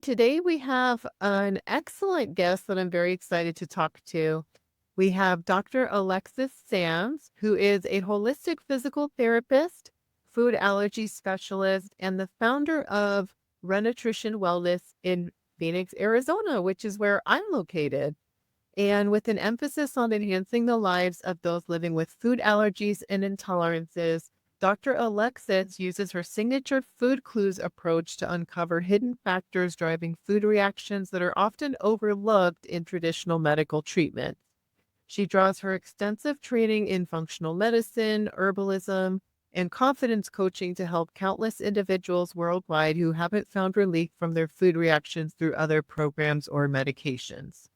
Today we have an excellent guest that I'm very excited to talk to. We have Dr. Alexis Sams, who is a holistic physical therapist, food allergy specialist, and the founder of Renutrition Wellness in Phoenix, Arizona, which is where I'm located. And with an emphasis on enhancing the lives of those living with food allergies and intolerances, Dr. Alexis uses her signature FoodClues approach to uncover hidden factors driving food reactions that are often overlooked in traditional medical treatment. She draws her extensive training in functional medicine, herbalism, and confidence coaching to help countless individuals worldwide who haven't found relief from their food reactions through other programs or medications.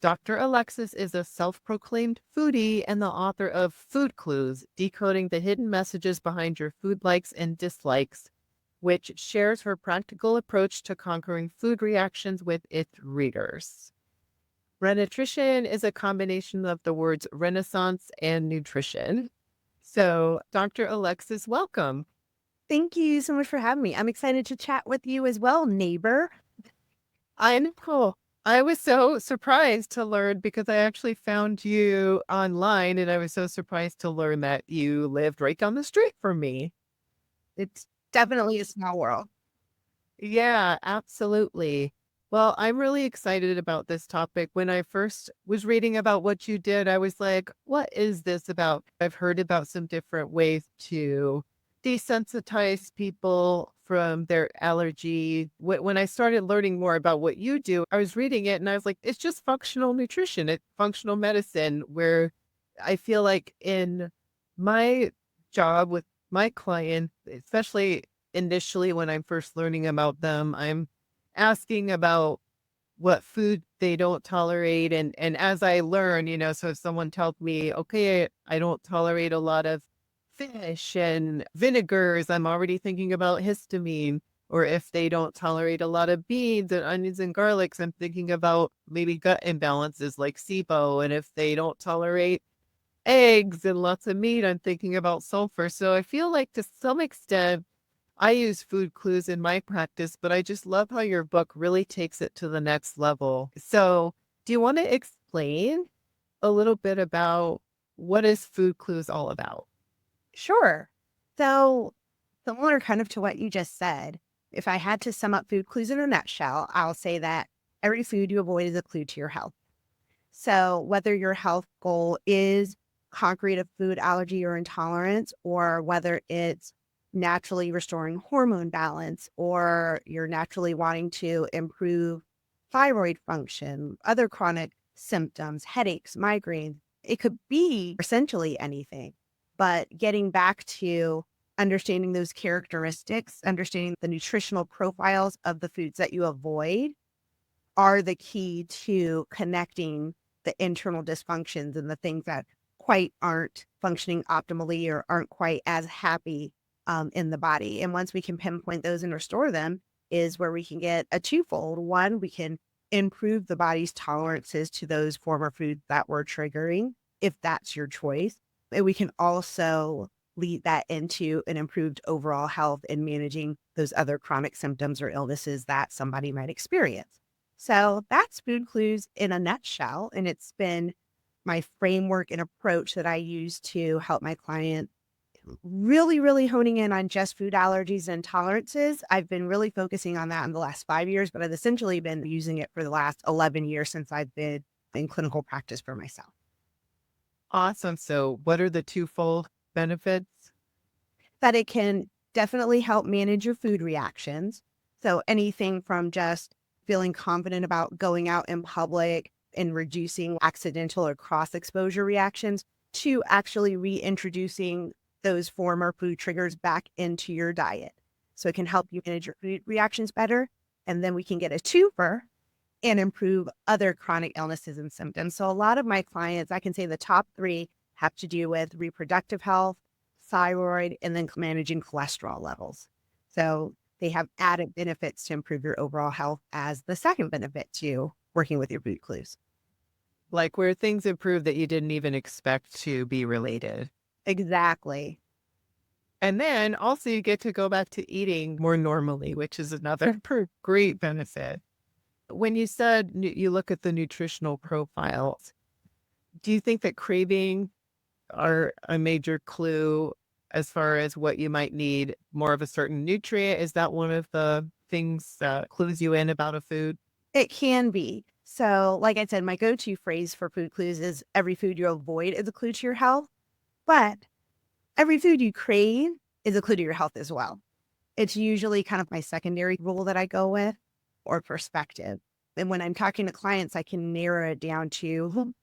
Dr. Alexis is a self proclaimed foodie and the author of Food Clues, Decoding the Hidden Messages Behind Your Food Likes and Dislikes, which shares her practical approach to conquering food reactions with its readers. Renutrition is a combination of the words renaissance and nutrition. So, Dr. Alexis, welcome. Thank you so much for having me. I'm excited to chat with you as well, neighbor. I know. I was so surprised to learn because I actually found you online and I was so surprised to learn that you lived right down the street from me. It's definitely a small world. Yeah, absolutely. Well, I'm really excited about this topic. When I first was reading about what you did, I was like, what is this about? I've heard about some different ways to desensitize people from their allergy. When I started learning more about what you do, I was reading it and I was like, it's just functional nutrition, it's functional medicine, where I feel like in my job with my client, especially initially when I'm first learning about them, I'm asking about what food they don't tolerate. And as I learn, so if someone tells me, okay, I don't tolerate a lot of fish and vinegars, I'm already thinking about histamine. Or if they don't tolerate a lot of beans and onions and garlics, I'm thinking about maybe gut imbalances like SIBO. And if they don't tolerate eggs and lots of meat, I'm thinking about sulfur. So I feel like to some extent, I use food clues in my practice, but I just love how your book really takes it to the next level. So, do you want to explain a little bit about what is food clues all about? Sure. So, similar kind of to what you just said, if I had to sum up food clues in a nutshell, I'll say that every food you avoid is a clue to your health. So, whether your health goal is conquering a food allergy or intolerance, or whether it's naturally restoring hormone balance, or you're naturally wanting to improve thyroid function, other chronic symptoms, headaches, migraines, it could be essentially anything. But getting back to understanding those characteristics, understanding the nutritional profiles of the foods that you avoid are the key to connecting the internal dysfunctions and the things that quite aren't functioning optimally or aren't quite as happy in the body. And once we can pinpoint those and restore them, is where we can get a twofold. One, we can improve the body's tolerances to those former foods that we're triggering, if that's your choice. And we can also lead that into an improved overall health in managing those other chronic symptoms or illnesses that somebody might experience. So that's Food Clues in a nutshell. And it's been my framework and approach that I use to help my client really honing in on just food allergies and intolerances. I've been really focusing on that in the last 5 years, but I've essentially been using it for the last 11 years since I've been in clinical practice for myself. Awesome. So, what are the twofold benefits? That it can definitely help manage your food reactions. So anything from just feeling confident about going out in public and reducing accidental or cross exposure reactions to actually reintroducing those former food triggers back into your diet. So it can help you manage your food reactions better. And then we can get a twofer and improve other chronic illnesses and symptoms. So a lot of my clients, I can say the top three have to do with reproductive health, thyroid, and then managing cholesterol levels. So they have added benefits to improve your overall health as the second benefit to working with your food clues. Like where things improve that you didn't even expect to be related. Exactly. And then also you get to go back to eating more normally, which is another great benefit. When you said you look at the nutritional profiles, do you think that craving are a major clue as far as what you might need more of a certain nutrient? Is that one of the things that clues you in about a food? It can be. So, like I said, my go-to phrase for food clues is every food you avoid is a clue to your health, but every food you crave is a clue to your health as well. It's usually kind of my secondary rule that I go with or perspective. And when I'm talking to clients, I can narrow it down to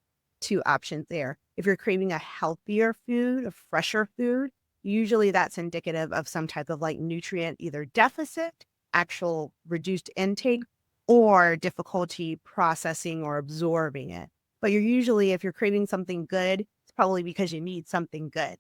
two options there. If you're craving a healthier food, a fresher food, usually that's indicative of some type of like nutrient, either deficit, actual reduced intake, or difficulty processing or absorbing it. But if you're craving something good, it's probably because you need something good.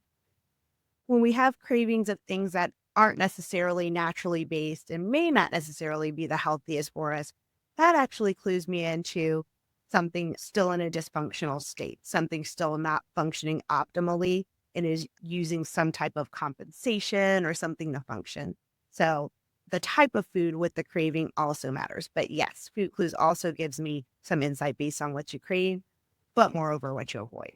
When we have cravings of things that aren't necessarily naturally based and may not necessarily be the healthiest for us, that actually clues me into something still in a dysfunctional state, something still not functioning optimally and is using some type of compensation or something to function. So the type of food with the craving also matters. But yes, food clues also gives me some insight based on what you crave, but moreover, what you avoid.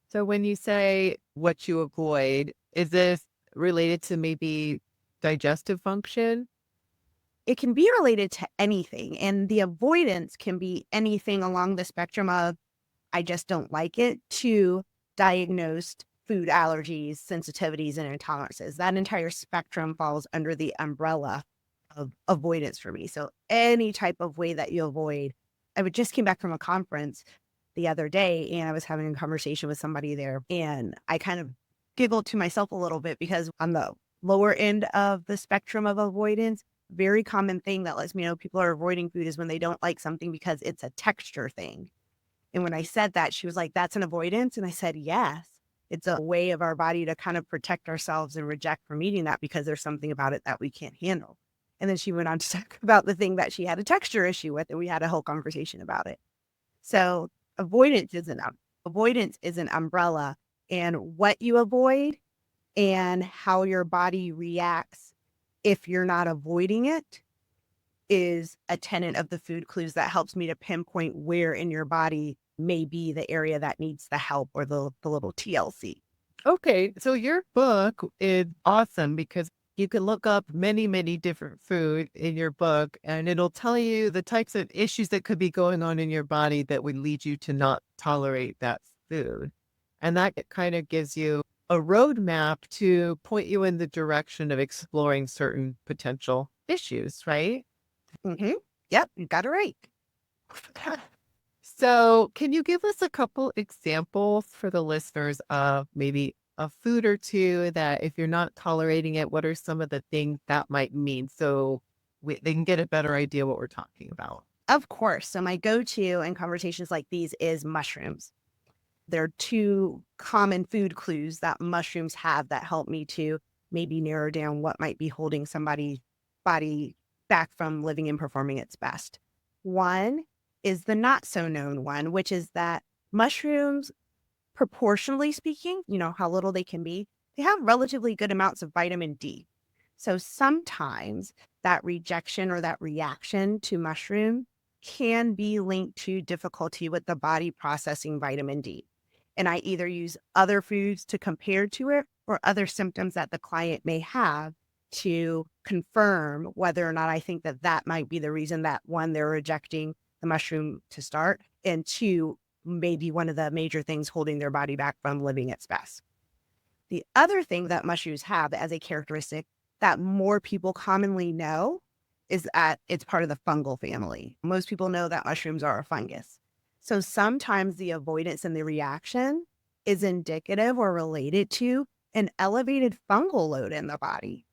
So when you say what you avoid, is this related to maybe digestive function? It can be related to anything, and the avoidance can be anything along the spectrum of I just don't like it to diagnosed food allergies, sensitivities, and intolerances. That entire spectrum falls under the umbrella of avoidance for me. So any type of way that you avoid. Just came back from a conference the other day and I was having a conversation with somebody there and I kind of giggled to myself a little bit because on the lower end of the spectrum of avoidance, very common thing that lets me know people are avoiding food is when they don't like something because it's a texture thing. And when I said that, she was like, that's an avoidance. And I said, yes, it's a way of our body to kind of protect ourselves and reject from eating that because there's something about it that we can't handle. And then she went on to talk about the thing that she had a texture issue with, and we had a whole conversation about it. So avoidance is an umbrella, and what you avoid and how your body reacts if you're not avoiding it is a tenet of the food clues that helps me to pinpoint where in your body may be the area that needs the help or the little TLC. Okay, so your book is awesome because you can look up many, many different food in your book and it'll tell you the types of issues that could be going on in your body that would lead you to not tolerate that food. And that kind of gives you a roadmap to point you in the direction of exploring certain potential issues, right? Mm-hmm. Yep, you got it right. So, can you give us a couple examples for the listeners of maybe a food or two that if you're not tolerating it, what are some of the things that might mean so they can get a better idea what we're talking about? Of course. So my go-to in conversations like these is mushrooms. There are two common food clues that mushrooms have that help me to maybe narrow down what might be holding somebody's body back from living and performing its best. One is the not so known one, which is that mushrooms, proportionally speaking, you know, how little they can be, they have relatively good amounts of vitamin D. So sometimes that rejection or that reaction to mushroom can be linked to difficulty with the body processing vitamin D. And I either use other foods to compare to it or other symptoms that the client may have to confirm whether or not I think that that might be the reason that one, they're rejecting the mushroom to start, and two, maybe one of the major things holding their body back from living its best. The other thing that mushrooms have as a characteristic that more people commonly know is that it's part of the fungal family. Most people know that mushrooms are a fungus. So sometimes the avoidance and the reaction is indicative or related to an elevated fungal load in the body.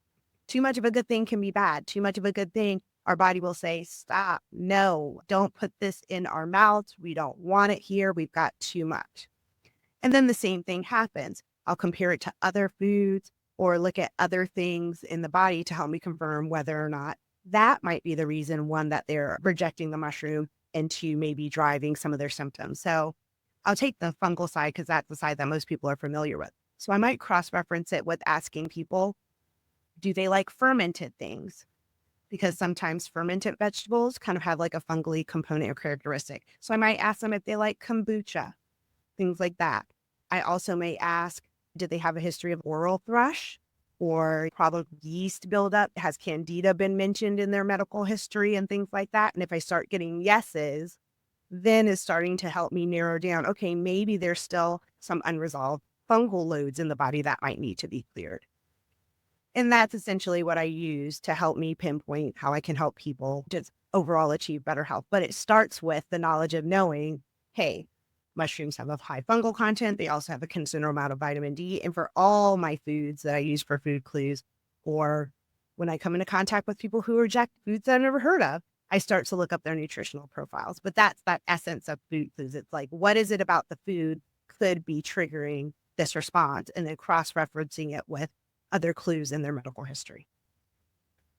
Too much of a good thing can be bad. Too much of a good thing, our body will say, stop, no, don't put this in our mouths. We don't want it here. We've got too much. And then the same thing happens. I'll compare it to other foods or look at other things in the body to help me confirm whether or not that might be the reason, one, that they're rejecting the mushroom, and two, maybe driving some of their symptoms. So I'll take the fungal side because that's the side that most people are familiar with. So I might cross-reference it with asking people, do they like fermented things? Because sometimes fermented vegetables kind of have like a fungally component or characteristic. So I might ask them if they like kombucha, things like that. I also may ask, did they have a history of oral thrush or problem yeast buildup? Has candida been mentioned in their medical history and things like that? And if I start getting yeses, then it's starting to help me narrow down, okay, maybe there's still some unresolved fungal loads in the body that might need to be cleared. And that's essentially what I use to help me pinpoint how I can help people just overall achieve better health. But it starts with the knowledge of knowing, hey, mushrooms have a high fungal content. They also have a considerable amount of vitamin D. And for all my foods that I use for food clues, or when I come into contact with people who reject foods that I've never heard of, I start to look up their nutritional profiles. But that's that essence of food clues. It's like, what is it about the food could be triggering this response? And then cross-referencing it with other clues in their medical history.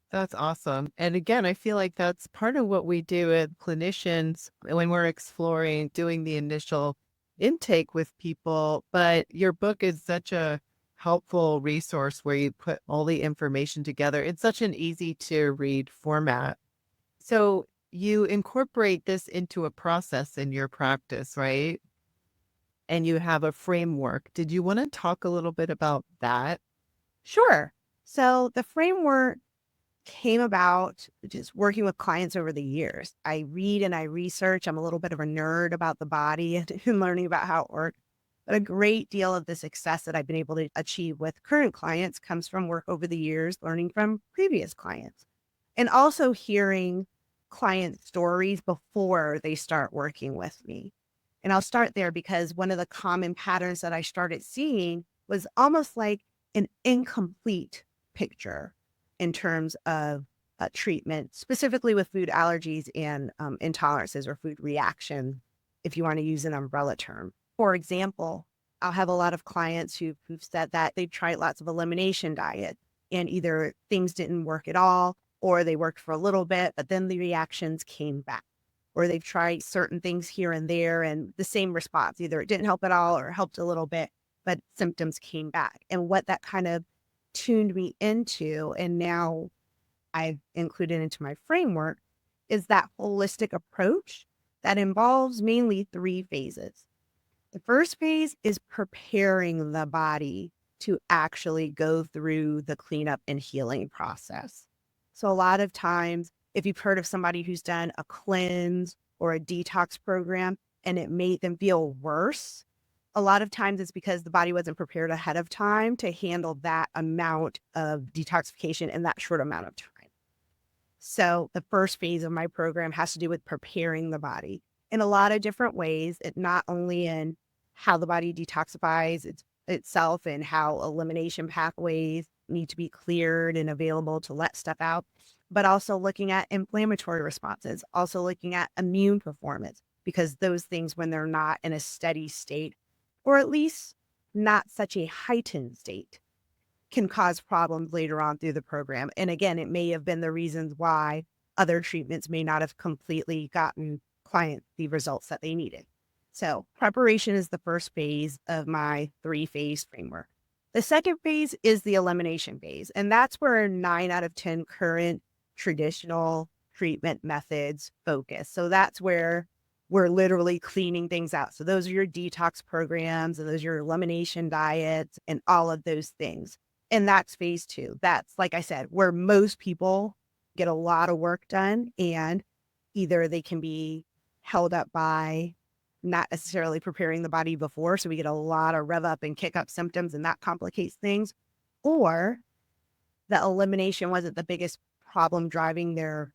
That's awesome. And again, I feel like that's part of what we do as clinicians when we're exploring doing the initial intake with people. But your book is such a helpful resource where you put all the information together. It's such an easy to read format. So you incorporate this into a process in your practice, right? And you have a framework. Did you want to talk a little bit about that? Sure. So the framework came about just working with clients over the years. I read and I research. I'm a little bit of a nerd about the body and learning about how it works. But a great deal of the success that I've been able to achieve with current clients comes from work over the years, learning from previous clients, and also hearing client stories before they start working with me. And I'll start there because one of the common patterns that I started seeing was almost like an incomplete picture in terms of treatment, specifically with food allergies and intolerances or food reaction, if you want to use an umbrella term. For example, I'll have a lot of clients who've said that they've tried lots of elimination diets and either things didn't work at all or they worked for a little bit, but then the reactions came back. Or they've tried certain things here and there and the same response, either it didn't help at all or helped a little bit, but symptoms came back. And what that kind of tuned me into, and now I've included into my framework, is that holistic approach that involves mainly 3 phases. The first phase is preparing the body to actually go through the cleanup and healing process. So a lot of times, if you've heard of somebody who's done a cleanse or a detox program and it made them feel worse, a lot of times it's because the body wasn't prepared ahead of time to handle that amount of detoxification in that short amount of time. So the first phase of my program has to do with preparing the body in a lot of different ways. It not only in how the body detoxifies itself and how elimination pathways need to be cleared and available to let stuff out, but also looking at inflammatory responses, also looking at immune performance, because those things, when they're not in a steady state, or at least not such a heightened state, can cause problems later on through the program. And again, it may have been the reasons why other treatments may not have completely gotten clients the results that they needed. So preparation is the first phase of my 3-phase framework. The second phase is the elimination phase. And that's where 9 out of 10 current traditional treatment methods focus. So that's where we're literally cleaning things out. So those are your detox programs and those are your elimination diets and all of those things. And that's phase 2. That's, like I said, where most people get a lot of work done, and either they can be held up by not necessarily preparing the body before. So we get a lot of rev up and kick up symptoms, and that complicates things. Or the elimination wasn't the biggest problem driving their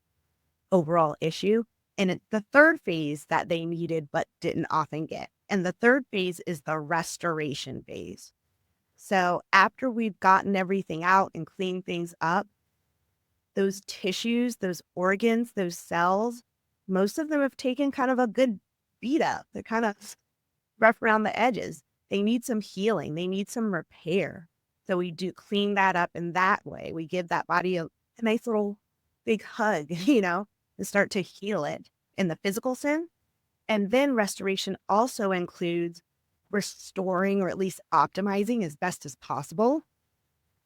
overall issue. And it's the third phase that they needed but didn't often get. And the third phase is the restoration phase. So after we've gotten everything out and cleaned things up, those tissues, those organs, those cells, most of them have taken kind of a good beat up. They're kind of rough around the edges. They need some healing. They need some repair. So we do clean that up in that way. We give that body a nice little big hug, and start to heal it in the physical sense. And then restoration also includes restoring or at least optimizing as best as possible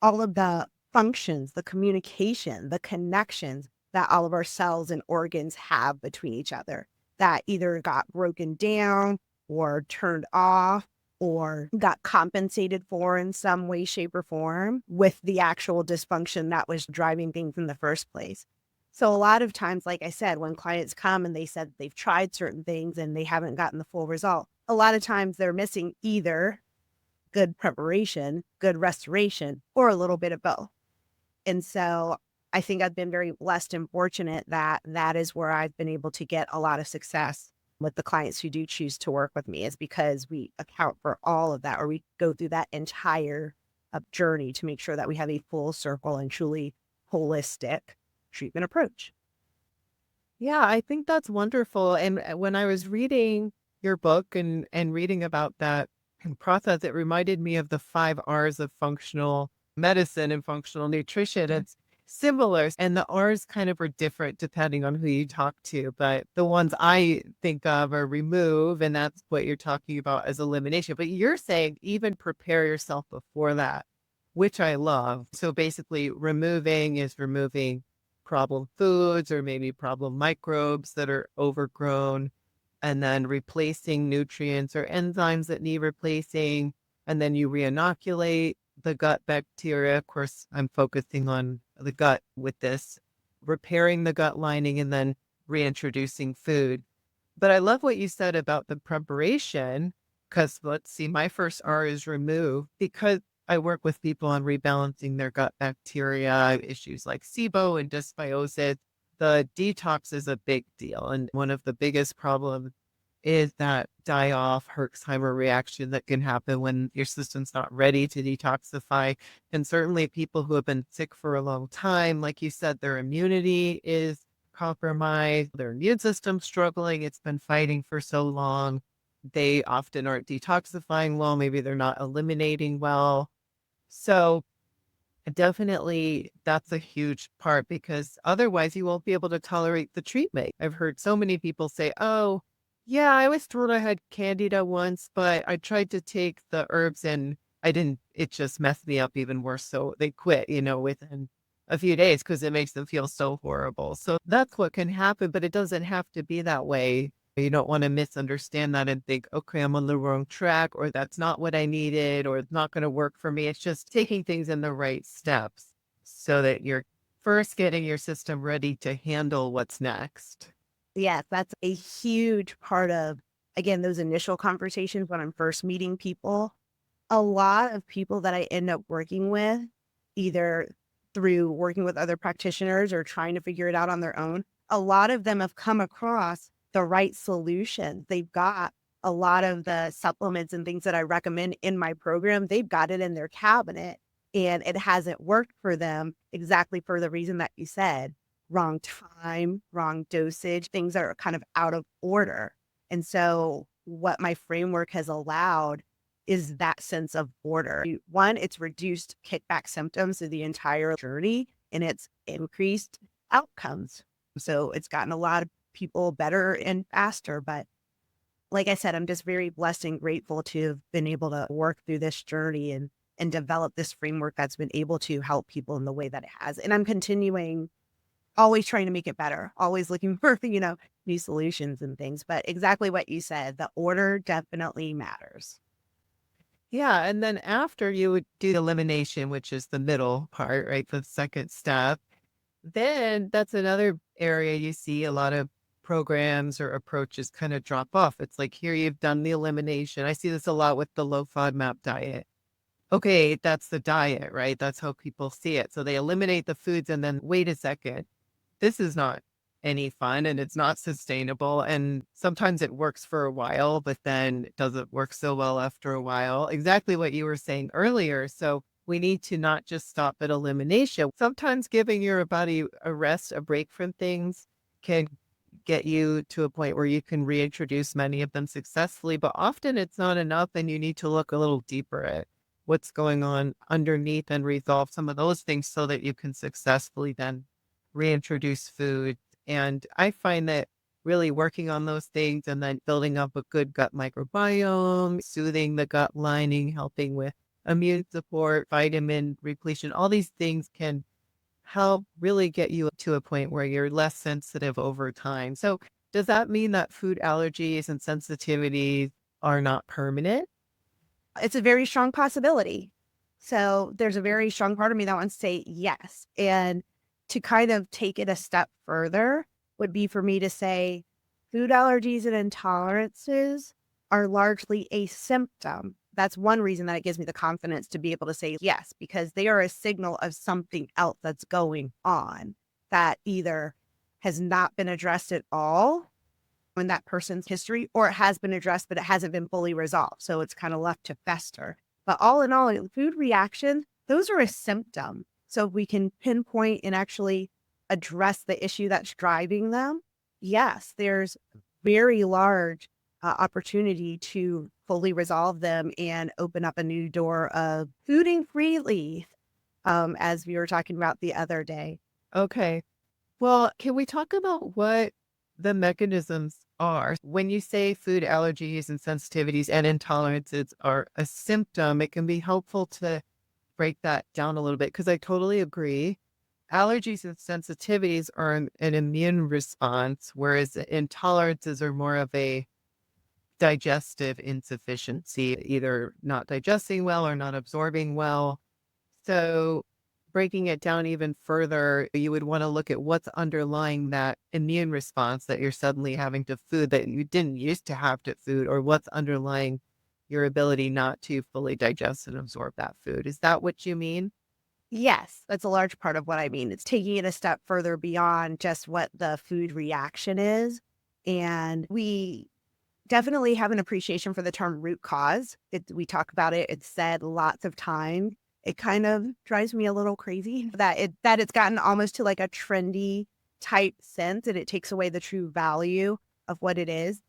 all of the functions, the communication, the connections that all of our cells and organs have between each other that either got broken down or turned off or got compensated for in some way, shape, or form with the actual dysfunction that was driving things in the first place. So a lot of times, like I said, when clients come and they said they've tried certain things and they haven't gotten the full result, a lot of times they're missing either good preparation, good restoration, or a little bit of both. And so I think I've been very blessed and fortunate that that is where I've been able to get a lot of success with the clients who do choose to work with me, is because we account for all of that, or we go through that entire journey to make sure that we have a full circle and truly holistic treatment approach. Yeah, I think that's wonderful. And when I was reading your book and reading about that process, it reminded me of the 5 R's of functional medicine and functional nutrition. It's similar, and the R's kind of are different depending on who you talk to. But the ones I think of are remove, and that's what you're talking about as elimination. But you're saying even prepare yourself before that, which I love. So basically, removing is removing problem foods or maybe problem microbes that are overgrown, and then replacing nutrients or enzymes that need replacing. And then you reinoculate the gut bacteria. Of course, I'm focusing on the gut with this, repairing the gut lining and then reintroducing food. But I love what you said about the preparation, because let's see, my first R is remove, because I work with people on rebalancing their gut bacteria, issues like SIBO and dysbiosis. The detox is a big deal. And one of the biggest problems is that die-off Herxheimer reaction that can happen when your system's not ready to detoxify. And certainly people who have been sick for a long time, like you said, their immunity is compromised, their immune system struggling, it's been fighting for so long. They often aren't detoxifying well, maybe they're not eliminating well. So definitely that's a huge part, because otherwise you won't be able to tolerate the treatment. I've heard so many people say, oh, yeah, I was told I had candida once, but I tried to take the herbs and I didn't, it just messed me up even worse. So they quit, within a few days because it makes them feel so horrible. So that's what can happen, but it doesn't have to be that way. You don't want to misunderstand that and think, okay, I'm on the wrong track, or that's not what I needed, or it's not going to work for me. It's just taking things in the right steps so that you're first getting your system ready to handle what's next. Yes, that's a huge part of, again, those initial conversations when I'm first meeting people. A lot of people that I end up working with, either through working with other practitioners or trying to figure it out on their own, a lot of them have come across the right solutions. They've got a lot of the supplements and things that I recommend in my program. They've got it in their cabinet and it hasn't worked for them, exactly for the reason that you said: wrong time, wrong dosage, things that are kind of out of order. And so what my framework has allowed is that sense of order. One, it's reduced kickback symptoms through the entire journey, and it's increased outcomes. So it's gotten a lot of people better and faster. But like I said, I'm just very blessed and grateful to have been able to work through this journey and develop this framework that's been able to help people in the way that it has. And I'm continuing, always trying to make it better, always looking for, new solutions and things. But exactly what you said, the order definitely matters. Yeah, and then after you would do elimination, which is the middle part, right? The second step. Then that's another area you see a lot of programs or approaches kind of drop off. It's like, here you've done the elimination. I see this a lot with the low FODMAP diet. Okay, that's the diet, right? That's how people see it. So they eliminate the foods and then wait a second. This is not any fun and it's not sustainable. And sometimes it works for a while, but then it doesn't work so well after a while. Exactly what you were saying earlier. So we need to not just stop at elimination. Sometimes giving your body a rest, a break from things can get you to a point where you can reintroduce many of them successfully, but often it's not enough and you need to look a little deeper at what's going on underneath and resolve some of those things so that you can successfully then reintroduce food. And I find that really working on those things and then building up a good gut microbiome, soothing the gut lining, helping with immune support, vitamin repletion, all these things can help really get you to a point where you're less sensitive over time. So, does that mean that food allergies and sensitivities are not permanent? It's a very strong possibility. So there's a very strong part of me that wants to say yes. And to kind of take it a step further would be for me to say food allergies and intolerances are largely a symptom. That's one reason that it gives me the confidence to be able to say yes, because they are a signal of something else that's going on that either has not been addressed at all in that person's history, or it has been addressed, but it hasn't been fully resolved. So it's kind of left to fester. But all in all, food reactions, those are a symptom. So if we can pinpoint and actually address the issue that's driving them, yes, there's very large opportunity to fully resolve them and open up a new door of fooding freely, as we were talking about the other day. Okay. Well, can we talk about what the mechanisms are? When you say food allergies and sensitivities and intolerances are a symptom, it can be helpful to break that down a little bit because I totally agree. Allergies and sensitivities are an immune response, whereas intolerances are more of a digestive insufficiency, either not digesting well or not absorbing well. So, breaking it down even further, you would want to look at what's underlying that immune response that you're suddenly having to food that you didn't used to have to food, or what's underlying your ability not to fully digest and absorb that food. Is that what you mean? Yes, that's a large part of what I mean. It's taking it a step further beyond just what the food reaction is. And we definitely have an appreciation for the term root cause. We talk about it, it's said lots of times. It kind of drives me a little crazy that it's gotten almost to like a trendy type sense, and it takes away the true value of what it is,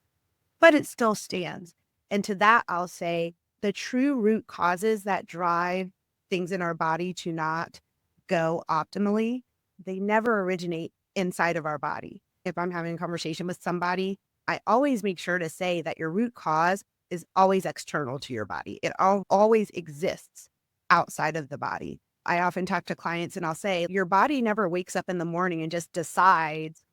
but it still stands. And to that, I'll say the true root causes that drive things in our body to not go optimally, they never originate inside of our body. If I'm having a conversation with somebody, I always make sure to say that your root cause is always external to your body. It always exists outside of the body. I often talk to clients and I'll say, your body never wakes up in the morning and just decides,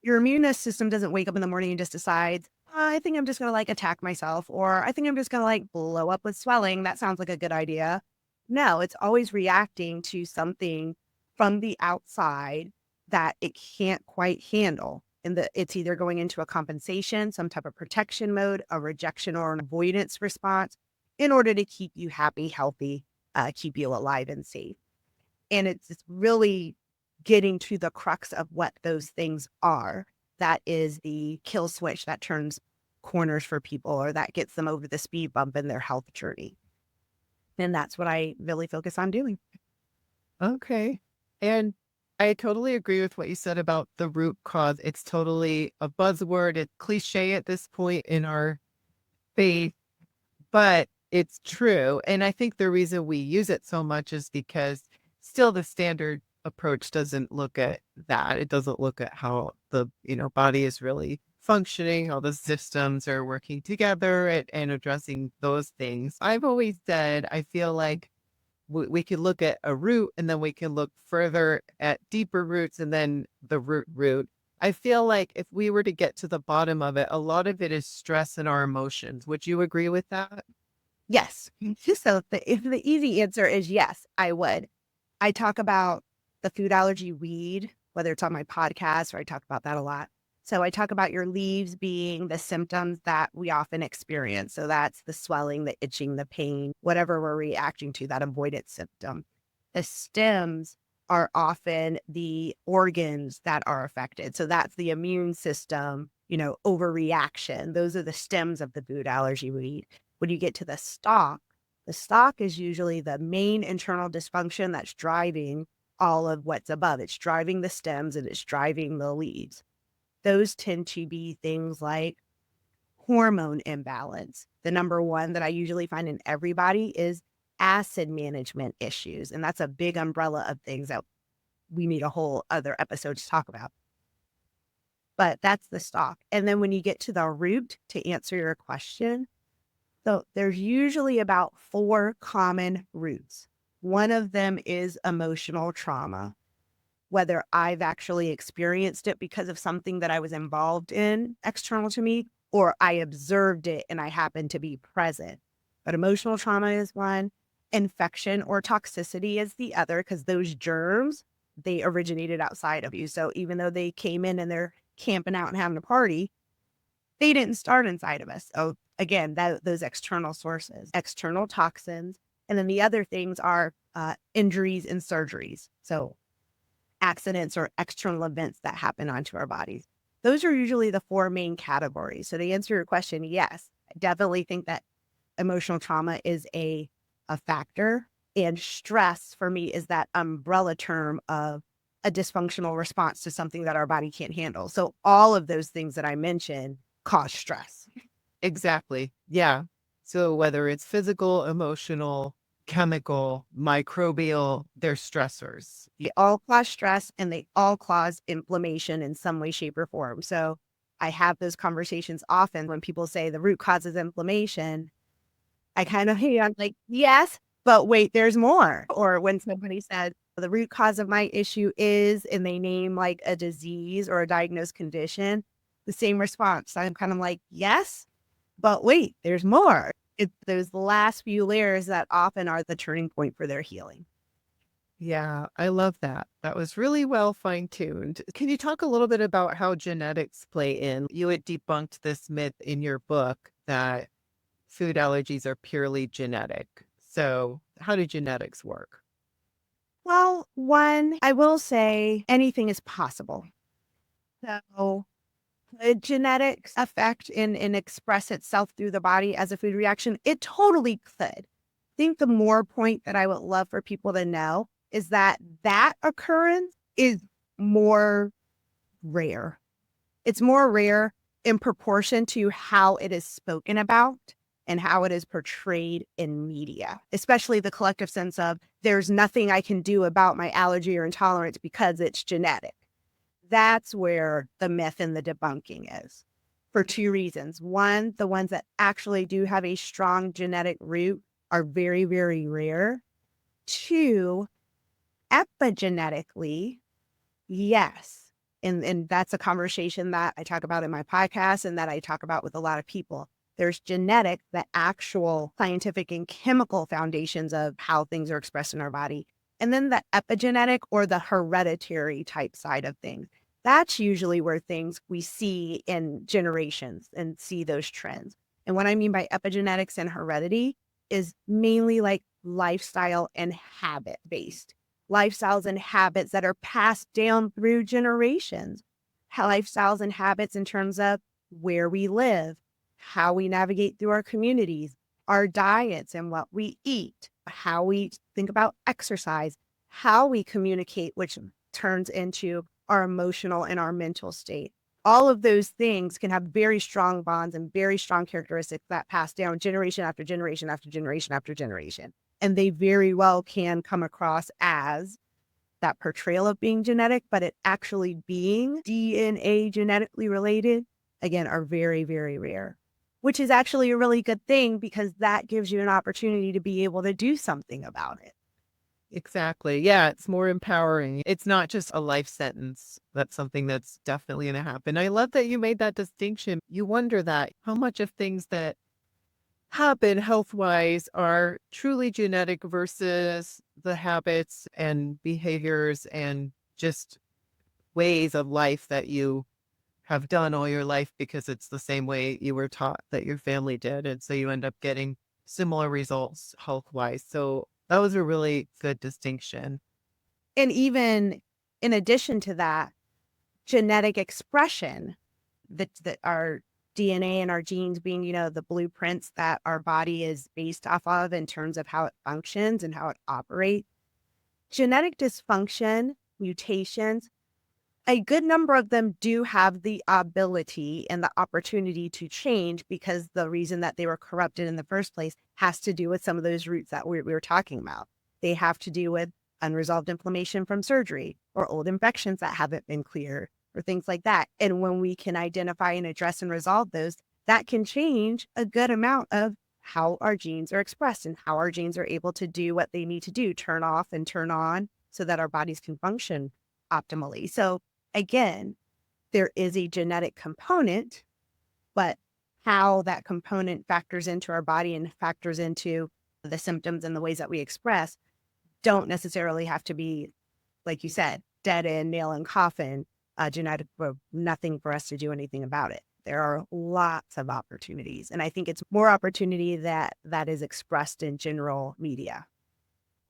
your immune system doesn't wake up in the morning and just decides, I think I'm just going to like attack myself, or I think I'm just going to like blow up with swelling. That sounds like a good idea. No, it's always reacting to something from the outside that it can't quite handle. And it's either going into a compensation, some type of protection mode, a rejection or an avoidance response in order to keep you happy, healthy, keep you alive and safe. And it's really getting to the crux of what those things are. That is the kill switch that turns corners for people, or that gets them over the speed bump in their health journey. And that's what I really focus on doing. Okay. And I totally agree with what you said about the root cause. It's totally a buzzword. It's cliche at this point in our faith, but it's true. And I think the reason we use it so much is because still the standard approach doesn't look at that. It doesn't look at how the, body is really functioning, how the systems are working together and addressing those things. I've always said, I feel like we can look at a root and then we can look further at deeper roots and then the root. I feel like if we were to get to the bottom of it, a lot of it is stress and our emotions. Would you agree with that? Yes. So if the easy answer is yes, I would. I talk about the food allergy weed, whether it's on my podcast or I talk about that a lot. So I talk about your leaves being the symptoms that we often experience. So that's the swelling, the itching, the pain, whatever we're reacting to, that avoidance symptom. The stems are often the organs that are affected. So that's the immune system, overreaction. Those are the stems of the food allergy weed. When you get to the stalk is usually the main internal dysfunction that's driving all of what's above. It's driving the stems and it's driving the leaves. Those tend to be things like hormone imbalance. The number one that I usually find in everybody is acid management issues. And that's a big umbrella of things that we need a whole other episode to talk about. but that's the stalk. And then when you get to the root, to answer your question, so there's usually about 4 common roots. One of them is emotional trauma, whether I've actually experienced it because of something that I was involved in external to me, or I observed it and I happened to be present. But emotional trauma is one, infection or toxicity is the other, because those germs, they originated outside of you. So even though they came in and they're camping out and having a party, they didn't start inside of us. So again, those external sources, external toxins. And then the other things are injuries and surgeries. So accidents or external events that happen onto our bodies. Those are usually the 4 main categories. So to answer your question, yes, I definitely think that emotional trauma is a factor. And stress for me is that umbrella term of a dysfunctional response to something that our body can't handle. So all of those things that I mentioned cause stress. Exactly. Yeah. So whether it's physical, emotional, chemical, microbial, they're stressors. They all cause stress and they all cause inflammation in some way, shape, or form. So I have those conversations often when people say the root cause is inflammation. I kind of, hey, I'm like, yes, but wait, there's more. Or when somebody said the root cause of my issue is, and they name like a disease or a diagnosed condition, the same response. I'm kind of like, yes, but wait, there's more. It's those last few layers that often are the turning point for their healing. Yeah, I love that. That was really well fine-tuned. Can you talk a little bit about how genetics play in? You had debunked this myth in your book that food allergies are purely genetic. So, how do genetics work? Well, one, I will say anything is possible. So the genetics affect and express itself through the body as a food reaction? It totally could. I think the more point that I would love for people to know is that that occurrence is more rare. It's more rare in proportion to how it is spoken about and how it is portrayed in media, especially the collective sense of there's nothing I can do about my allergy or intolerance because it's genetic. That's where the myth and the debunking is for 2 reasons. One, the ones that actually do have a strong genetic root are very, very rare. 2, epigenetically, yes. And that's a conversation that I talk about in my podcast and that I talk about with a lot of people. There's genetic, the actual scientific and chemical foundations of how things are expressed in our body. And then the epigenetic or the hereditary type side of things. That's usually where things we see in generations and see those trends. And what I mean by epigenetics and heredity is mainly like lifestyle and habit based lifestyles and habits that are passed down through generations. Lifestyles and habits in terms of where we live, how we navigate through our communities, our diets and what we eat, how we think about exercise, how we communicate, which turns into our emotional and our mental state. All of those things can have very strong bonds and very strong characteristics that pass down generation after generation after generation after generation. And they very well can come across as that portrayal of being genetic, but it actually being DNA genetically related, again, are very, very rare, which is actually a really good thing because that gives you an opportunity to be able to do something about it. Exactly. Yeah, it's more empowering. It's not just a life sentence. That's something that's definitely going to happen. I love that you made that distinction. You wonder that how much of things that happen health-wise are truly genetic versus the habits and behaviors and just ways of life that you have done all your life because it's the same way you were taught that your family did. And so you end up getting similar results health-wise. So that was a really good distinction. And even in addition to that, genetic expression that our DNA and our genes being, the blueprints that our body is based off of in terms of how it functions and how it operates. Genetic dysfunction, mutations, a good number of them do have the ability and the opportunity to change because the reason that they were corrupted in the first place has to do with some of those roots that we were talking about. They have to do with unresolved inflammation from surgery or old infections that haven't been cleared or things like that. And when we can identify and address and resolve those, that can change a good amount of how our genes are expressed and how our genes are able to do what they need to do, turn off and turn on so that our bodies can function optimally. So again, there is a genetic component, but how that component factors into our body and factors into the symptoms and the ways that we express don't necessarily have to be, like you said, dead end, nail in coffin, genetic, nothing for us to do anything about it. There are lots of opportunities. And I think it's more opportunity that is expressed in general media.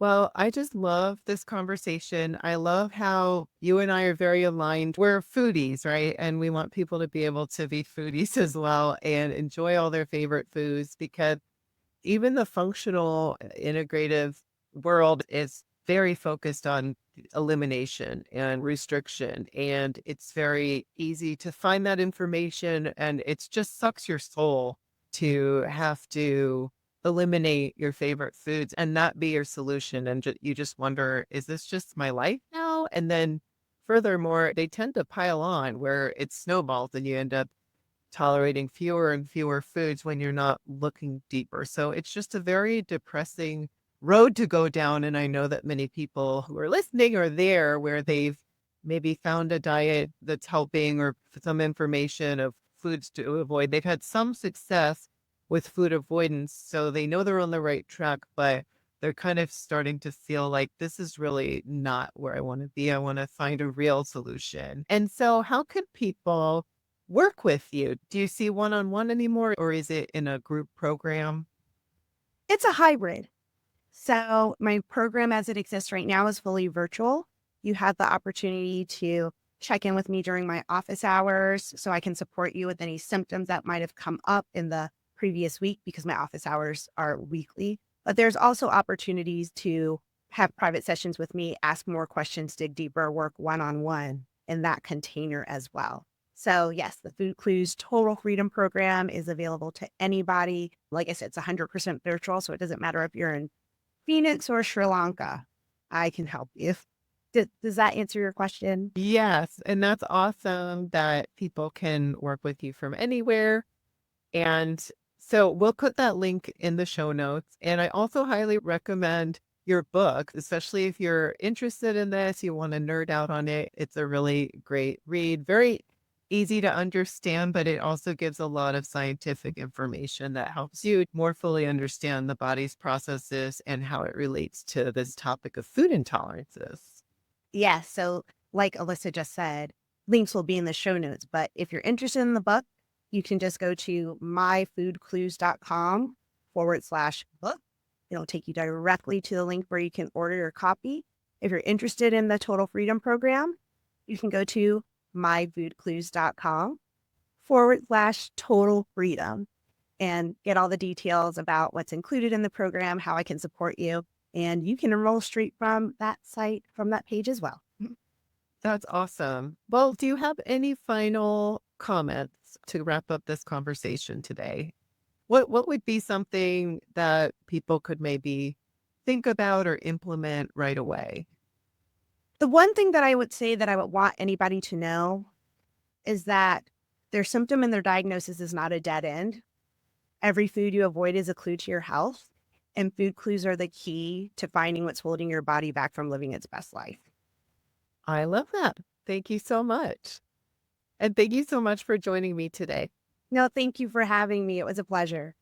Well, I just love this conversation. I love how you and I are very aligned. We're foodies, right? And we want people to be able to be foodies as well and enjoy all their favorite foods, because even the functional integrative world is very focused on elimination and restriction. And it's very easy to find that information, and it just sucks your soul to have to eliminate your favorite foods and not be your solution. And you just wonder, is this just my life now? And then furthermore, they tend to pile on where it snowballs and you end up tolerating fewer and fewer foods when you're not looking deeper. So it's just a very depressing road to go down. And I know that many people who are listening are there where they've maybe found a diet that's helping or some information of foods to avoid. They've had some success with food avoidance, so they know they're on the right track, but they're kind of starting to feel like this is really not where I want to be. I want to find a real solution. And so, how could people work with you? Do you see one-on-one anymore, or is it in a group program? It's a hybrid. So my program as it exists right now is fully virtual. You have the opportunity to check in with me during my office hours so I can support you with any symptoms that might have come up in the previous week because my office hours are weekly. But there's also opportunities to have private sessions with me, ask more questions, dig deeper, work one-on-one in that container as well. So yes, the Food Clues Total Freedom Program is available to anybody. Like I said, it's 100% virtual, so it doesn't matter if you're in Phoenix or Sri Lanka. I can help you. Does that answer your question? Yes, and that's awesome that people can work with you from anywhere. And so we'll put that link in the show notes. And I also highly recommend your book, especially if you're interested in this, you want to nerd out on it. It's a really great read, very easy to understand, but it also gives a lot of scientific information that helps you more fully understand the body's processes and how it relates to this topic of food intolerances. Yes. So, like Alyssa just said, links will be in the show notes. But if you're interested in the book, you can just go to myfoodclues.com/book. It'll take you directly to the link where you can order your copy. If you're interested in the Total Freedom Program, you can go to myfoodclues.com/total freedom and get all the details about what's included in the program, how I can support you. And you can enroll straight from that site, from that page as well. That's awesome. Well, do you have any final comments to wrap up this conversation today? What would be something that people could maybe think about or implement right away? The one thing that I would say that I would want anybody to know is that their symptom and their diagnosis is not a dead end. Every food you avoid is a clue to your health, and food clues are the key to finding what's holding your body back from living its best life. I love that. Thank you so much. And thank you so much for joining me today. No, thank you for having me. It was a pleasure.